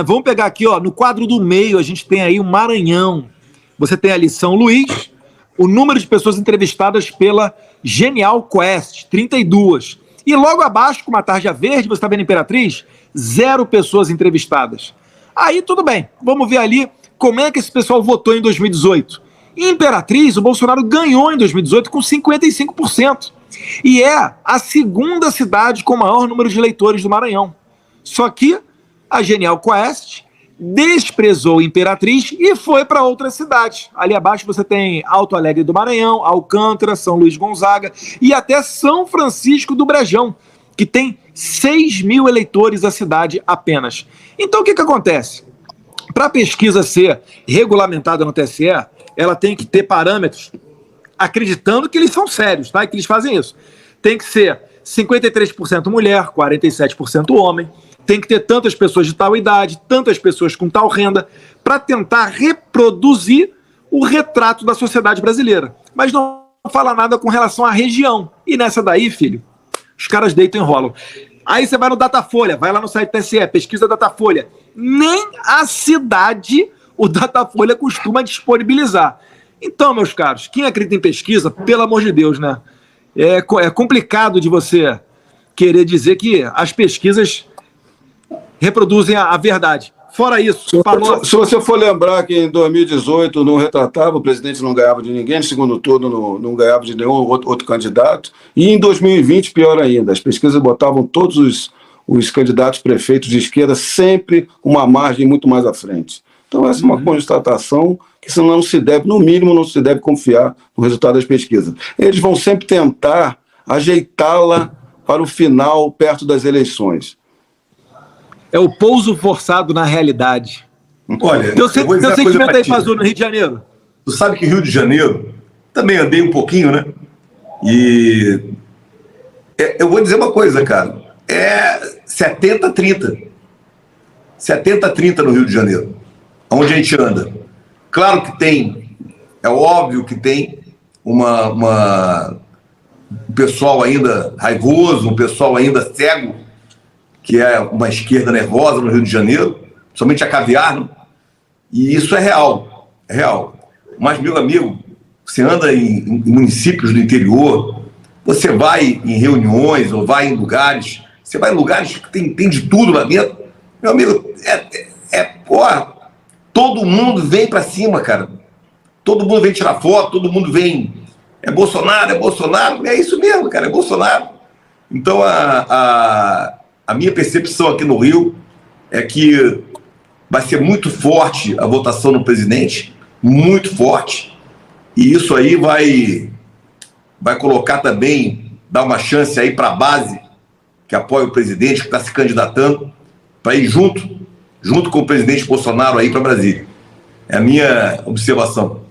Vamos pegar aqui, ó, no quadro do meio, a gente tem aí o Maranhão. Você tem ali São Luís, o número de pessoas entrevistadas pela Genial Quest, 32. E logo abaixo, com uma tarja verde, você está vendo Imperatriz, 0 pessoas entrevistadas. Aí tudo bem, vamos ver ali como é que esse pessoal votou em 2018. Em Imperatriz, o Bolsonaro ganhou em 2018 com 55%. E é a segunda cidade com o maior número de eleitores do Maranhão. Só que a Genial Quest desprezou Imperatriz e foi para outra cidade. Ali abaixo você tem Alto Alegre do Maranhão, Alcântara, São Luís Gonzaga e até São Francisco do Brejão, que tem 6 mil eleitores a cidade apenas. Então o que acontece? Para a pesquisa ser regulamentada no TSE, ela tem que ter parâmetros acreditando que eles são sérios, tá? E que eles fazem isso. Tem que ser 53% mulher, 47% homem, tem que ter tantas pessoas de tal idade, tantas pessoas com tal renda, para tentar reproduzir o retrato da sociedade brasileira. Mas não fala nada com relação à região. E nessa daí, filho, os caras deitam e enrolam. Aí você vai no Datafolha, vai lá no site TSE, pesquisa Datafolha. Nem a cidade o Datafolha costuma disponibilizar. Então, meus caros, quem acredita em pesquisa, pelo amor de Deus, né? É complicado de você querer dizer que as pesquisas reproduzem a verdade. Fora isso, se você for lembrar que em 2018 não retratava, o presidente não ganhava de ninguém, no segundo turno não ganhava de nenhum outro candidato, e em 2020, pior ainda, as pesquisas botavam todos os candidatos prefeitos de esquerda sempre uma margem muito mais à frente. Então essa é uma constatação que não se deve, no mínimo, não se deve confiar no resultado das pesquisas. Eles vão sempre tentar ajeitá-la para o final, perto das eleições. É o pouso forçado na realidade. Olha, teu sentimento aí, Pazu, no Rio de Janeiro? Tu sabe que Rio de Janeiro, também andei um pouquinho, né? E eu vou dizer uma coisa, cara. É 70-30. 70-30 no Rio de Janeiro. Onde a gente anda. Claro que tem, é óbvio que tem um pessoal ainda raivoso, um pessoal ainda cego, que é uma esquerda nervosa no Rio de Janeiro, somente a caviar, né? E isso é real, é real. Mas, meu amigo, você anda em municípios do interior, você vai em reuniões ou vai em lugares, você vai em lugares que tem de tudo lá dentro, meu amigo, porra, todo mundo vem pra cima, cara. Todo mundo vem tirar foto, todo mundo vem, é Bolsonaro, é isso mesmo, cara, é Bolsonaro. Então, a minha percepção aqui no Rio é que vai ser muito forte a votação no presidente, muito forte, e isso aí vai colocar também, dar uma chance aí para a base que apoia o presidente, que está se candidatando, para ir junto com o presidente Bolsonaro aí para Brasília. É a minha observação.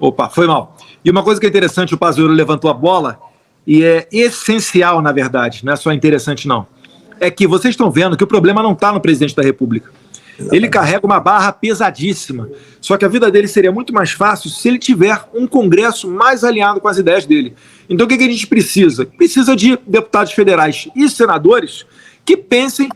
Opa, foi mal. E uma coisa que é interessante, o Pazuello levantou a bola, e é essencial, na verdade, não é só interessante não, é que vocês estão vendo que o problema não está no presidente da República. Ele carrega uma barra pesadíssima, só que a vida dele seria muito mais fácil se ele tiver um Congresso mais alinhado com as ideias dele. Então o que a gente precisa? Precisa de deputados federais e senadores que pensem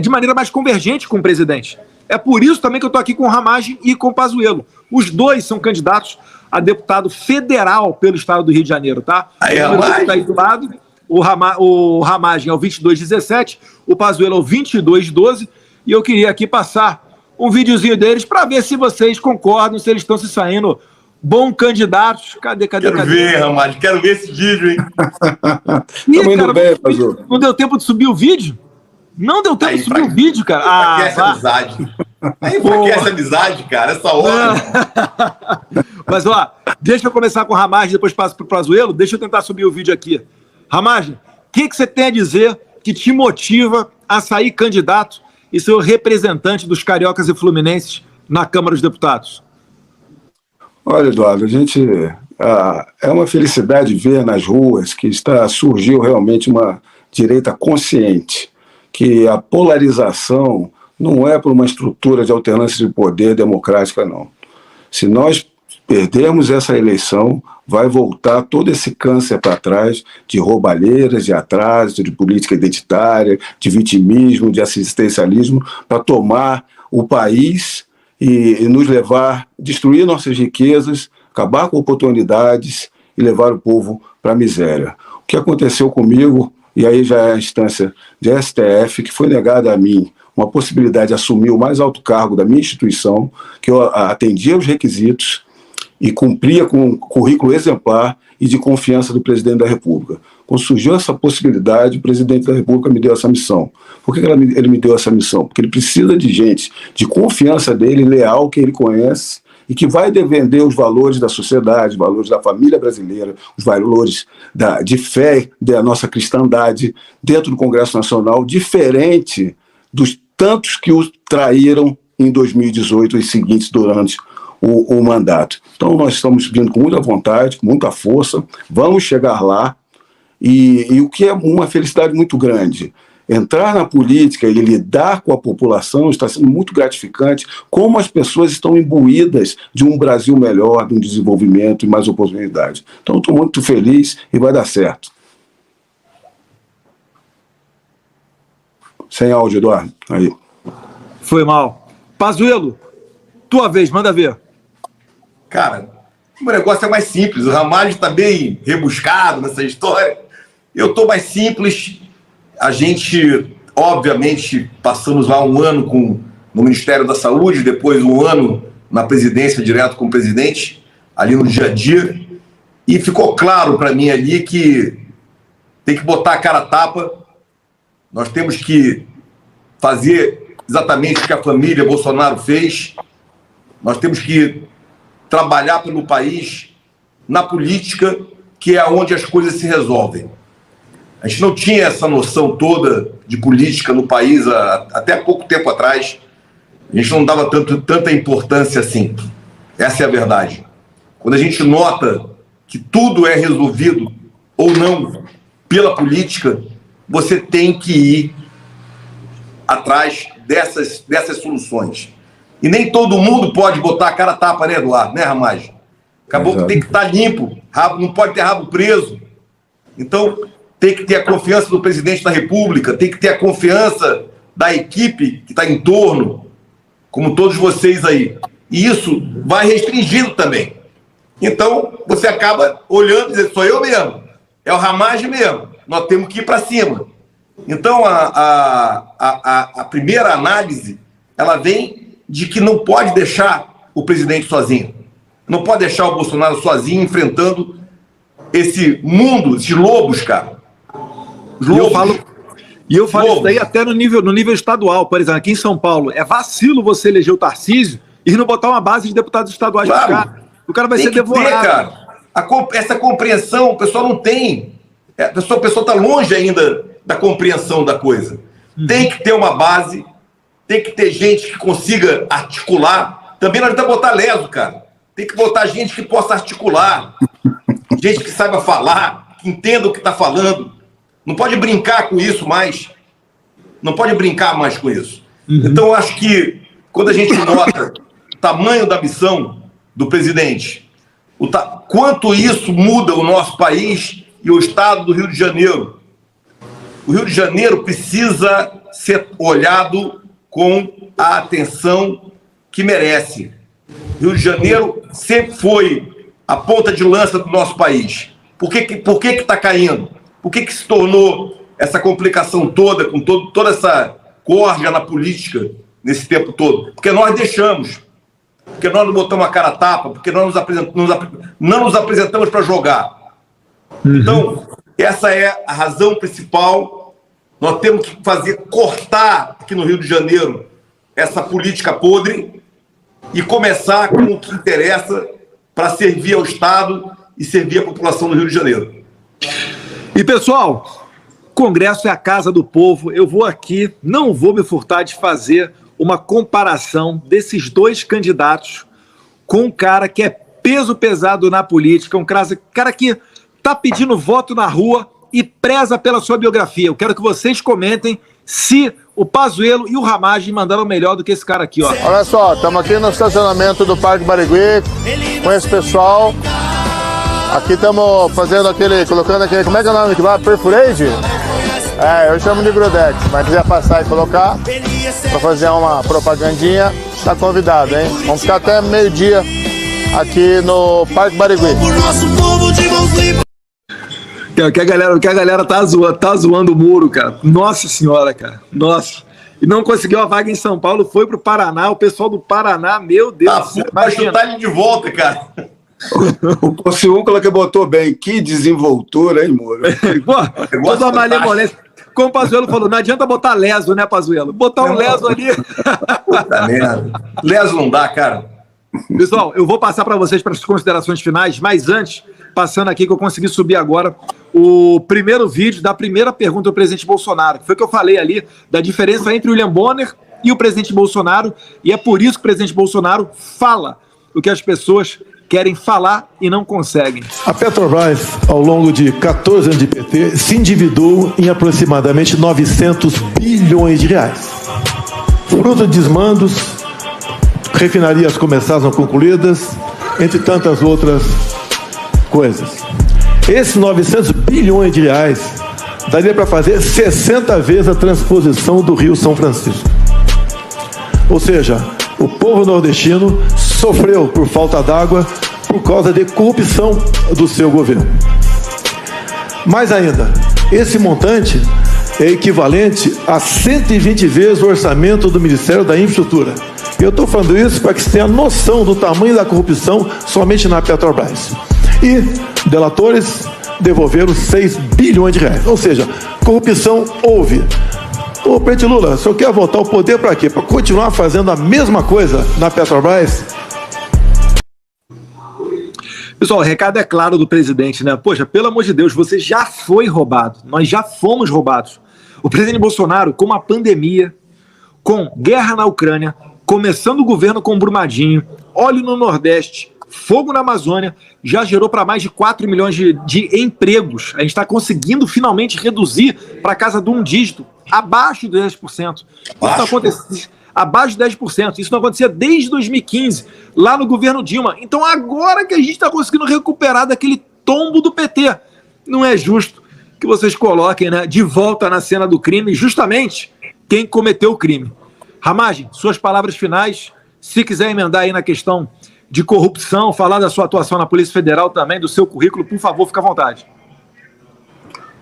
de maneira mais convergente com o presidente. É por isso também que eu estou aqui com o Ramagem e com o Pazuello. Os dois são candidatos a deputado federal pelo estado do Rio de Janeiro, tá? Aí, o número que tá aí do lado, o Ramagem é o 2217, o Pazuello é o 2212, e eu queria aqui passar um videozinho deles para ver se vocês concordam, se eles estão se saindo bons candidatos. Cadê? Quero ver, Ramagem, quero ver esse vídeo, hein? Ih, cara, não deu tempo de subir o vídeo? Não deu tempo de subir o vídeo, cara. Enfraquece a amizade. Aí enfraquece a amizade, cara, essa hora. Mas, ó, deixa eu começar com o Ramagem, depois passo pro Pazuello. Deixa eu tentar subir o vídeo aqui. Ramagem, o que você tem a dizer que te motiva a sair candidato e ser o representante dos cariocas e fluminenses na Câmara dos Deputados? Olha, Eduardo, é uma felicidade ver nas ruas que surgiu realmente uma direita consciente, que a polarização não é por uma estrutura de alternância de poder democrática, não. Se nós perdermos essa eleição, vai voltar todo esse câncer para trás de roubalheiras, de atraso, de política identitária, de vitimismo, de assistencialismo, para tomar o país e nos levar, destruir nossas riquezas, acabar com oportunidades e levar o povo para a miséria. O que aconteceu comigo, e aí já é a instância de STF, que foi negada a mim uma possibilidade de assumir o mais alto cargo da minha instituição, que eu atendia os requisitos e cumpria com um currículo exemplar e de confiança do presidente da República. Quando surgiu essa possibilidade, o presidente da República me deu essa missão. Por que ele me deu essa missão? Porque ele precisa de gente de confiança dele, leal, que ele conhece, e que vai defender os valores da sociedade, os valores da família brasileira, os valores de fé da nossa cristandade dentro do Congresso Nacional, diferente dos tantos que o traíram em 2018 e seguintes durante o mandato. Então nós estamos vindo com muita vontade, com muita força, vamos chegar lá, e o que é uma felicidade muito grande. Entrar na política e lidar com a população está sendo muito gratificante, como as pessoas estão imbuídas de um Brasil melhor, de um desenvolvimento e mais oportunidade. Então estou muito feliz e vai dar certo. Sem áudio, Eduardo. Aí. Foi mal. Pazuello, tua vez, manda ver. Cara, o negócio é mais simples. O Ramagem está bem rebuscado nessa história. Eu estou mais simples. A gente, obviamente, passamos lá um ano no Ministério da Saúde, depois um ano na presidência, direto com o presidente, ali no dia a dia. E ficou claro para mim ali que tem que botar a cara a tapa. Nós temos que fazer exatamente o que a família Bolsonaro fez. Nós temos que trabalhar pelo país na política, que é onde as coisas se resolvem. A gente não tinha essa noção toda de política no país até pouco tempo atrás. A gente não dava tanta importância assim. Essa é a verdade. Quando a gente nota que tudo é resolvido ou não pela política, você tem que ir atrás dessas soluções. E nem todo mundo pode botar a cara a tapa, né, Eduardo? Né, Ramagem? Acabou que tem que estar limpo, não pode ter rabo preso. Então, tem que ter a confiança do presidente da República, tem que ter a confiança da equipe que está em torno, como todos vocês aí. E isso vai restringindo também. Então, você acaba olhando e dizendo, sou eu mesmo, é o Ramagem mesmo, nós temos que ir para cima. Então, a primeira análise, ela vem de que não pode deixar o presidente sozinho. Não pode deixar o Bolsonaro sozinho enfrentando esse mundo, esses lobos, cara. Lobos. E eu falo isso daí até no nível estadual. Por exemplo, aqui em São Paulo, é vacilo você eleger o Tarcísio e não botar uma base de deputados estaduais para cá. O cara vai ser devorado. Cara. Essa compreensão, o pessoal não tem. O pessoal está longe ainda da compreensão da coisa. Tem que ter uma base, tem que ter gente que consiga articular. Também não adianta botar leso, cara. Tem que botar gente que possa articular, gente que saiba falar, que entenda o que está falando. Não pode brincar com isso mais. Não pode brincar mais com isso. Então, eu acho que quando a gente nota o tamanho da missão do presidente, quanto isso muda o nosso país e o estado do Rio de Janeiro. O Rio de Janeiro precisa ser olhado com a atenção que merece. O Rio de Janeiro sempre foi a ponta de lança do nosso país? Por que está caindo? Por que se tornou essa complicação toda, com toda essa corja na política nesse tempo todo? Porque nós deixamos, porque nós não botamos a cara a tapa, porque nós não nos apresentamos para jogar. Então, essa é a razão principal. Nós temos que cortar aqui no Rio de Janeiro essa política podre e começar com o que interessa para servir ao Estado e servir a população do Rio de Janeiro. E, pessoal, Congresso é a casa do povo. Eu vou aqui, não vou me furtar de fazer uma comparação desses dois candidatos com um cara que é peso pesado na política, um cara que está pedindo voto na rua e preza pela sua biografia. Eu quero que vocês comentem se o Pazuello e o Ramagem mandaram melhor do que esse cara aqui, ó. Olha só, estamos aqui no estacionamento do Parque Barigui, com esse pessoal. Aqui estamos fazendo colocando aquele, como é que é o nome que vai? Perforade? Eu chamo de Grudex, mas quiser passar e colocar, para fazer uma propagandinha, está convidado, hein? Vamos ficar até meio-dia aqui no Parque Barigui. Que a galera tá zoando o muro, cara. Nossa senhora, cara. Nossa. E não conseguiu a vaga em São Paulo, foi pro Paraná. O pessoal do Paraná, meu Deus do céu. Vai chutar ele de volta, cara. O Pociúncula que botou bem. Que desenvoltura, hein, Moro? Toda uma malemolência. Como o Pazuello falou, não adianta botar leso, né, Pazuello? Botar um leso ali. Puta merda. Leso não dá, cara. Pessoal, eu vou passar para vocês para as considerações finais, mas antes, passando aqui que eu consegui subir agora o primeiro vídeo da primeira pergunta do presidente Bolsonaro, que foi o que eu falei ali da diferença entre o William Bonner e o presidente Bolsonaro, e é por isso que o presidente Bolsonaro fala o que as pessoas querem falar e não conseguem. A Petrobras, ao longo de 14 anos de PT, se endividou em aproximadamente 900 bilhões de reais. Fruto de desmandos, refinarias começaram a concluídas, entre tantas outras coisas. Esses 900 bilhões de reais daria para fazer 60 vezes a transposição do Rio São Francisco. Ou seja, o povo nordestino sofreu por falta d'água por causa de corrupção do seu governo. Mais ainda, esse montante é equivalente a 120 vezes o orçamento do Ministério da Infraestrutura. Eu estou falando isso para que você tenha noção do tamanho da corrupção somente na Petrobras. E delatores devolveram 6 bilhões de reais. Ou seja, corrupção houve. Ô, presidente Lula, o senhor quer voltar ao poder para quê? Para continuar fazendo a mesma coisa na Petrobras? Pessoal, o recado é claro do presidente, né? Poxa, pelo amor de Deus, você já foi roubado. Nós já fomos roubados. O presidente Bolsonaro, com uma pandemia, com guerra na Ucrânia, começando o governo com Brumadinho, óleo no Nordeste, fogo na Amazônia, já gerou para mais de 4 milhões de empregos. A gente está conseguindo finalmente reduzir para casa de um dígito, abaixo de 10%. Abaixo de 10%. Isso não acontecia desde 2015, lá no governo Dilma. Então agora que a gente está conseguindo recuperar daquele tombo do PT. Não é justo que vocês coloquem, né, de volta na cena do crime justamente quem cometeu o crime. Ramagem, suas palavras finais. Se quiser emendar aí na questão de corrupção, falar da sua atuação na Polícia Federal também, do seu currículo, por favor, fique à vontade.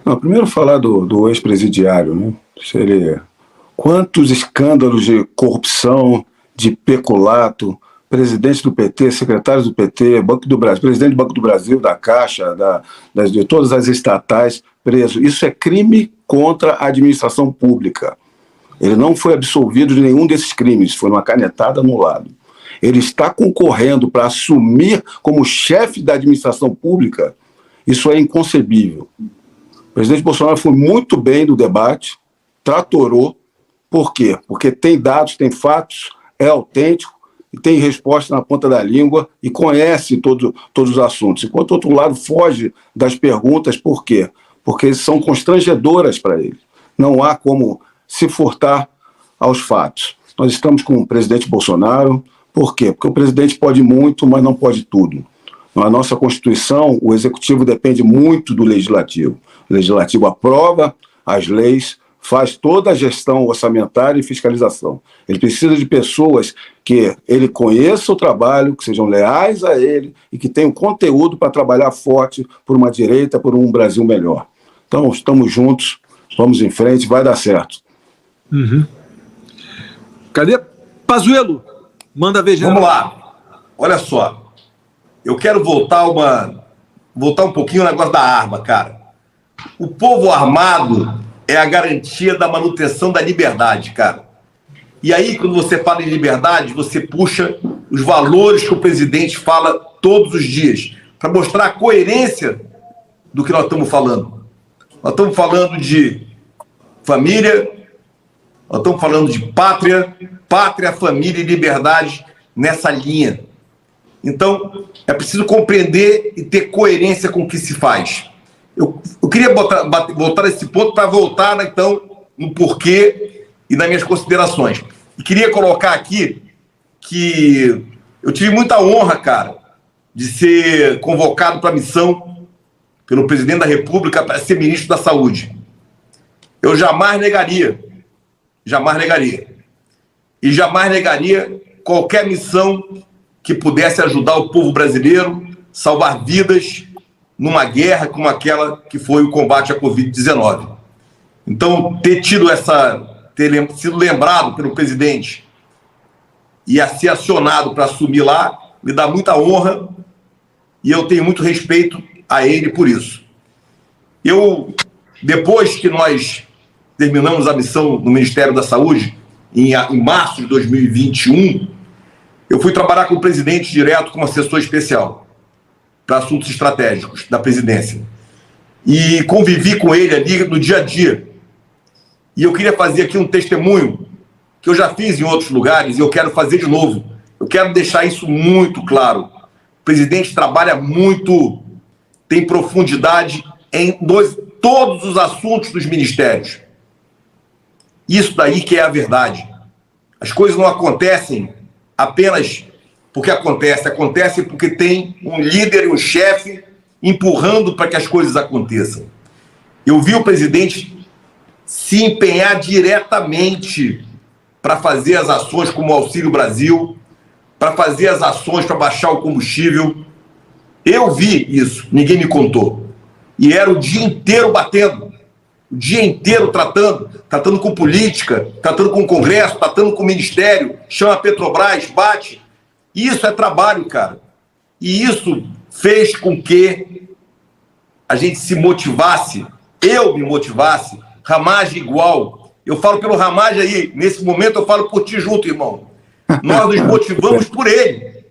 Não, primeiro falar do ex-presidiário, né? Quantos escândalos de corrupção, de peculato, presidente do PT, secretários do PT, Banco do Brasil, presidente do Banco do Brasil, da Caixa, de todas as estatais presos. Isso é crime contra a administração pública. Ele não foi absolvido de nenhum desses crimes, foi uma canetada anulado. Ele está concorrendo para assumir como chefe da administração pública. Isso é inconcebível. O presidente Bolsonaro foi muito bem no debate, tratorou. Por quê? Porque tem dados, tem fatos, é autêntico, e tem resposta na ponta da língua e conhece todos os assuntos. Enquanto o outro lado foge das perguntas, por quê? Porque são constrangedoras para ele. Não há como se furtar aos fatos. Nós estamos com o presidente Bolsonaro. Por quê? Porque o presidente pode muito, mas não pode tudo. Na nossa Constituição, o Executivo depende muito do Legislativo. O Legislativo aprova as leis, faz toda a gestão orçamentária e fiscalização. Ele precisa de pessoas que ele conheça o trabalho, que sejam leais a ele e que tenham conteúdo para trabalhar forte por uma direita, por um Brasil melhor. Então, estamos juntos, vamos em frente, vai dar certo. Cadê? Pazuello, manda ver, general. Vamos lá. Olha só. Eu quero voltar um pouquinho ao negócio da arma, cara. O povo armado é a garantia da manutenção da liberdade, cara. E aí, quando você fala em liberdade, você puxa os valores que o presidente fala todos os dias, para mostrar a coerência do que nós estamos falando. Nós estamos falando de família, nós estamos falando de pátria, família e liberdade nessa linha. Então, é preciso compreender e ter coerência com o que se faz. Eu queria voltar nesse ponto para voltar, então, no porquê e nas minhas considerações. E queria colocar aqui que eu tive muita honra, cara, de ser convocado para a missão pelo presidente da República para ser ministro da Saúde. Eu jamais negaria. E jamais negaria qualquer missão que pudesse ajudar o povo brasileiro, salvar vidas numa guerra como aquela que foi o combate à Covid-19. Então, ter sido lembrado pelo presidente e a ser acionado para assumir lá, me dá muita honra e eu tenho muito respeito a ele por isso. Depois que nós terminamos a missão no Ministério da Saúde, em março de 2021, eu fui trabalhar com o presidente direto como assessor especial para assuntos estratégicos da presidência. E convivi com ele ali no dia a dia. E eu queria fazer aqui um testemunho que eu já fiz em outros lugares e eu quero fazer de novo. Eu quero deixar isso muito claro. O presidente trabalha muito, tem profundidade em todos os assuntos dos ministérios. Isso daí que é a verdade. As coisas não acontecem apenas porque acontecem porque tem um líder e um chefe empurrando para que as coisas aconteçam. Eu vi o presidente se empenhar diretamente para fazer as ações como o Auxílio Brasil, para fazer as ações para baixar o combustível. Eu vi isso, ninguém me contou. E era o dia inteiro batendo, o dia inteiro tratando com política, tratando com o Congresso, tratando com o Ministério, chama a Petrobras, bate. Isso é trabalho, cara. E isso fez com que a gente se motivasse, eu me motivasse, Ramagem igual. Eu falo pelo Ramagem aí, nesse momento eu falo por ti junto, irmão. Nós nos motivamos por ele.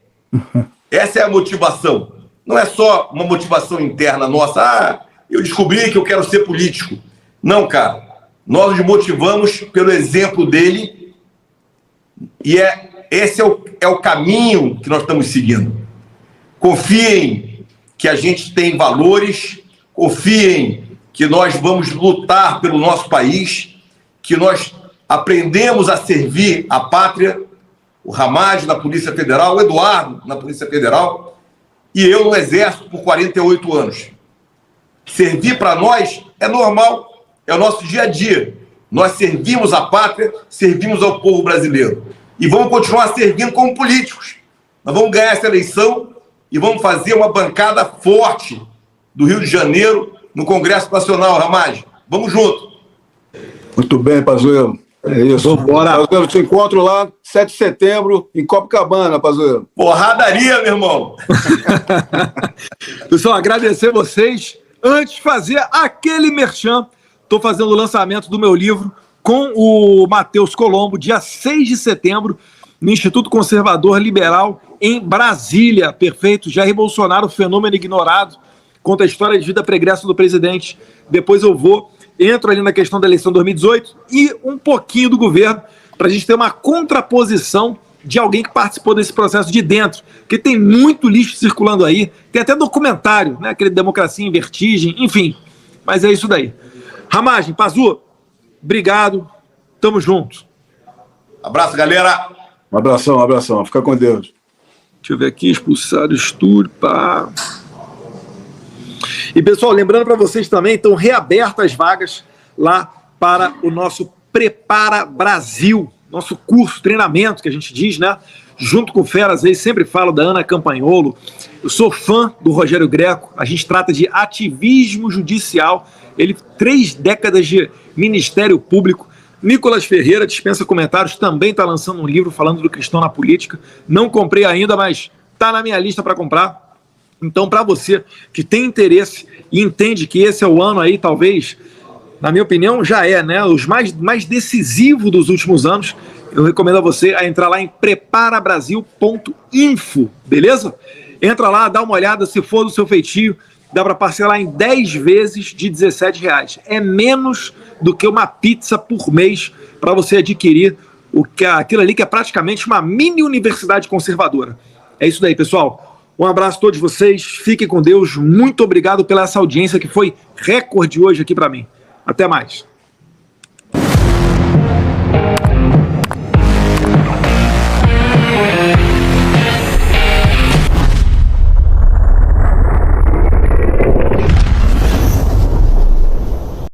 Essa é a motivação. Não é só uma motivação interna nossa, eu descobri que eu quero ser político. Não, cara. Nós nos motivamos pelo exemplo dele e esse é o caminho que nós estamos seguindo. Confiem que a gente tem valores, confiem que nós vamos lutar pelo nosso país, que nós aprendemos a servir a pátria, o Ramagem na Polícia Federal, o Eduardo na Polícia Federal e eu no Exército por 48 anos. Servir para nós é normal, é o nosso dia a dia. Nós servimos a pátria, servimos ao povo brasileiro. E vamos continuar servindo como políticos. Nós vamos ganhar essa eleição e vamos fazer uma bancada forte do Rio de Janeiro no Congresso Nacional, Ramagem. Vamos junto. Muito bem, Pazuello. É isso. Bora. Pazuello, te encontro lá 7 de setembro em Copacabana, Pazuello. Porradaria, meu irmão. Pessoal, agradecer vocês. Antes de fazer aquele merchan, estou fazendo o lançamento do meu livro com o Matheus Colombo, dia 6 de setembro, no Instituto Conservador Liberal, em Brasília. Perfeito. Jair Bolsonaro, fenômeno ignorado. Conta a história de vida pregressa do presidente. Depois eu entro ali na questão da eleição de 2018 e um pouquinho do governo, para a gente ter uma contraposição de alguém que participou desse processo de dentro, porque tem muito lixo circulando aí, tem até documentário, né? Aquele Democracia em Vertigem, enfim, mas é isso daí. Ramagem, Pazu, obrigado, tamo junto. Abraço, galera. Um abração, fica com Deus. Deixa eu ver aqui, expulsar o estúdio, pá. E pessoal, lembrando para vocês também, estão reabertas as vagas lá para o nosso Prepara Brasil, nosso curso, treinamento que a gente diz, né? Junto com o Feras aí, sempre falo da Ana Campagnolo. Eu sou fã do Rogério Greco. A gente trata de ativismo judicial. Ele, 3 décadas de Ministério Público. Nicolas Ferreira, dispensa comentários, também está lançando um livro falando do cristão na política. Não comprei ainda, mas está na minha lista para comprar. Então, para você que tem interesse e entende que esse é o ano aí, talvez, na minha opinião, já é, né? Os mais decisivo dos últimos anos. Eu recomendo a você a entrar lá em preparabrasil.info, beleza? Entra lá, dá uma olhada, se for do seu feitio, dá para parcelar em 10 vezes de R$17. É menos do que uma pizza por mês para você adquirir aquilo ali que é praticamente uma mini universidade conservadora. É isso daí, pessoal. Um abraço a todos vocês, fiquem com Deus. Muito obrigado pela essa audiência que foi recorde hoje aqui para mim. Até mais.